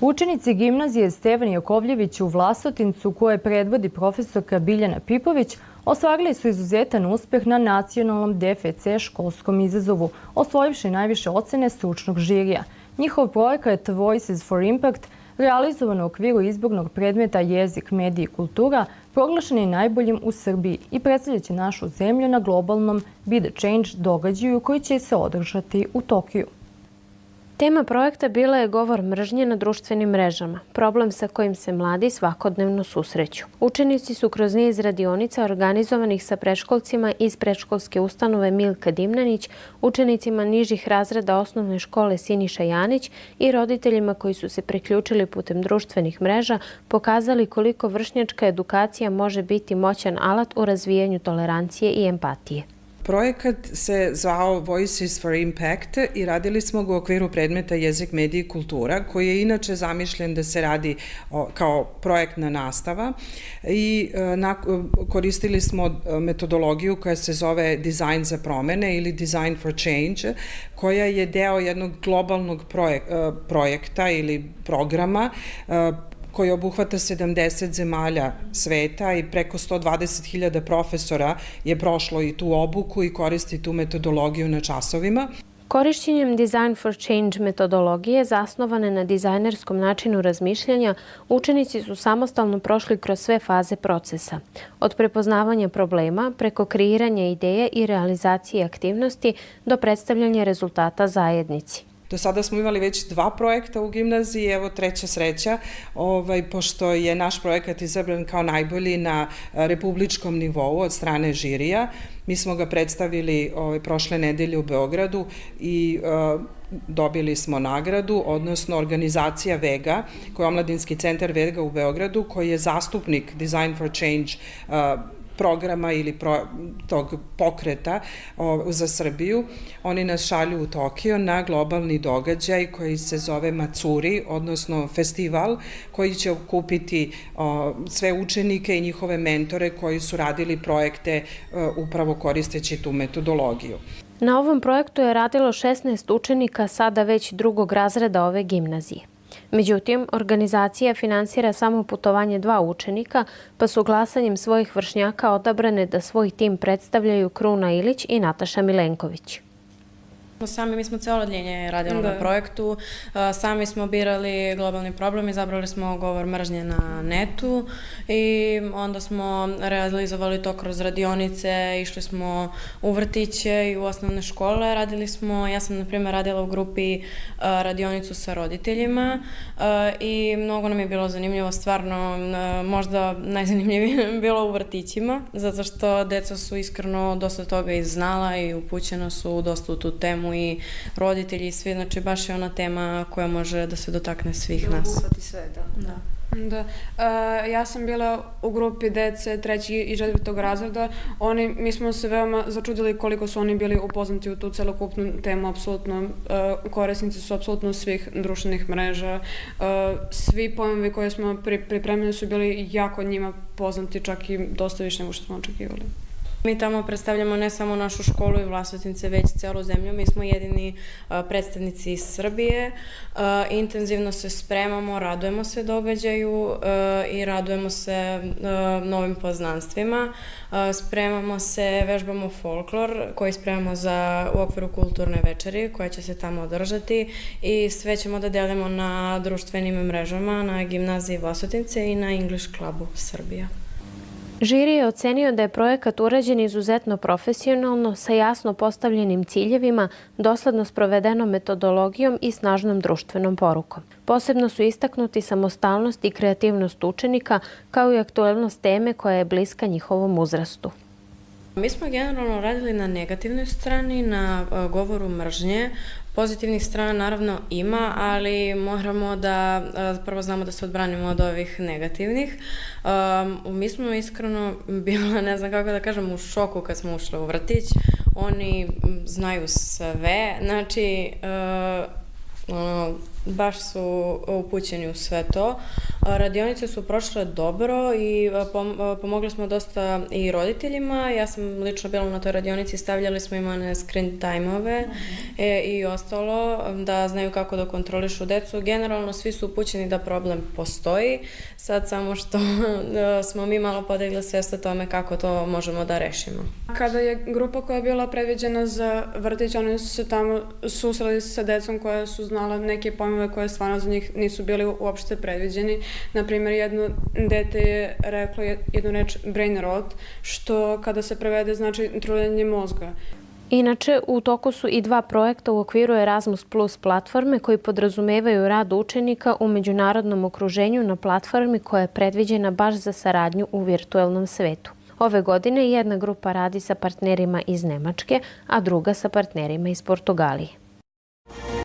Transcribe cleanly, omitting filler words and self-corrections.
Učenici gimnazije Stevan Jakovljević u Vlasotincu, koje predvodi profesorka Biljana Pipović, ostvarili su izuzetan uspeh na nacionalnom DFC školskom izazovu, osvojivši najviše ocene stručnog žirija. Njihov projekat Voices for Impact, realizovan u okviru izbornog predmeta Jezik, mediji i kultura, proglašen je najboljim u Srbiji i predstavljaće našu zemlju na globalnom Be the Change događaju koji će se održati u Tokiju. Tema projekta bila je govor mržnje na društvenim mrežama, problem sa kojim se mladi svakodnevno susreću. Učenici su kroz niz radionica organizovanih sa predškolcima iz predškolske ustanove Milka Dimnanić, učenicima nižih razreda osnovne škole Siniša Janić i roditeljima koji su se priključili putem društvenih mreža pokazali koliko vršnjačka edukacija može biti moćan alat u razvijanju tolerancije i empatije. Projekat se zvao Voices for Impact i radili smo ga u okviru predmeta Jezik, mediji i kultura, koji je inače zamišljen da se radi kao projektna nastava i koristili smo metodologiju koja se zove Design za promene ili Design for Change, koja je deo jednog globalnog projekta ili programa koji obuhvata 70 zemalja sveta i preko 120.000 profesora je prošlo i tu obuku i koristi tu metodologiju na časovima. Korišćenjem Design for Change metodologije, zasnovane na dizajnerskom načinu razmišljanja, učenici su samostalno prošli kroz sve faze procesa. Od prepoznavanja problema, preko kreiranja ideje i realizacije aktivnosti do predstavljanja rezultata zajednici. Do sada smo imali već 2 projekta u gimnaziji, evo treća sreća, pošto je naš projekat izabran kao najbolji na republičkom nivou od strane žirija. Mi smo ga predstavili prošle nedelje u Beogradu i dobili smo nagradu, odnosno organizacija Vega, koja je Omladinski centar Vega u Beogradu, koji je zastupnik Design for Change programa ili tog pokreta za Srbiju. Oni nas šalju u Tokio na globalni događaj koji se zove Matsuri, odnosno festival koji će okupiti sve učenike i njihove mentore koji su radili projekte upravo koristeći tu metodologiju. Na ovom projektu je radilo 16 učenika sada već drugog razreda ove gimnazije. Međutim, organizacija finansira samo putovanje 2 učenika, pa su glasanjem svojih vršnjaka odabrane da svoj tim predstavljaju Kruna Ilić i Nataša Milenković. Mi smo celo odeljenje radilo na projektu, sami smo birali globalni problem, izabrali smo govor mržnje na netu i onda smo realizovali to kroz radionice, išli smo u vrtiće i u osnovne škole, ja sam na primjer radila u grupi radionicu sa roditeljima i mnogo nam je bilo zanimljivo, stvarno možda najzanimljivije bilo u vrtićima, zato što deca su iskreno dosta toga i znala i upućena su dosta u tu temu i roditelji i svi, znači baš je ona tema koja može da se dotakne svih nas. Obuhvati sve, da. Ja sam bila u grupi dece 3. i 4. razreda. Mi smo se veoma začudili koliko su oni bili upoznati u tu celokupnu temu, apsolutno. Korisnici su apsolutno svih društvenih mreža. Svi pojmovi koje smo pripremili su bili jako njima poznati, čak i dosta više nego što smo očekivali. Mi tamo predstavljamo ne samo našu školu i Vlasotince, već celu zemlju. Mi smo jedini predstavnici iz Srbije. Intenzivno se spremamo, radujemo se događaju i radujemo se novim poznanstvima. Spremamo se, vežbamo folklor koji spremamo u okviru kulturne večeri koja će se tamo održati i sve ćemo da delimo na društvenim mrežama, na gimnaziji Vlasotince i na English Clubu Srbija. Žiri je ocenio da je projekat urađen izuzetno profesionalno, sa jasno postavljenim ciljevima, dosledno sprovedenom metodologijom i snažnom društvenom porukom. Posebno su istaknuti samostalnost i kreativnost učenika, kao i aktuelnost teme koja je bliska njihovom uzrastu. Mi smo generalno radili na negativnoj strani, na govoru mržnje. Pozitivnih strana naravno ima, ali moramo da prvo znamo da se odbranimo od ovih negativnih. Mi smo iskreno bila, ne znam kako da kažem, u šoku kad smo ušli u vrtić. Oni znaju sve, znači baš su upućeni u sve to. Radionice su prošle dobro i pomogli smo dosta i roditeljima. Ja sam lično bila na toj radionici, stavljali smo im one screen time-ove i ostalo, da znaju kako da kontrolišu decu. Generalno svi su upućeni da problem postoji, sad samo što smo mi malo podigli svest o tome kako to možemo da rešimo. Kada je grupa koja je bila predviđena za vrtić, oni su se tamo susreli sa decom koja su znala neke pojmove koje stvarno za njih nisu bili uopšte predviđeni. Naprimjer, jedno dete je reklo jednu reč brain rot, što kada se prevede znači truljenje mozga. Inače, u toku su i 2 projekta u okviru Erasmus Plus platforme koji podrazumevaju rad učenika u međunarodnom okruženju na platformi koja je predviđena baš za saradnju u virtuelnom svetu. Ove godine jedna grupa radi sa partnerima iz Nemačke, a druga sa partnerima iz Portugalije.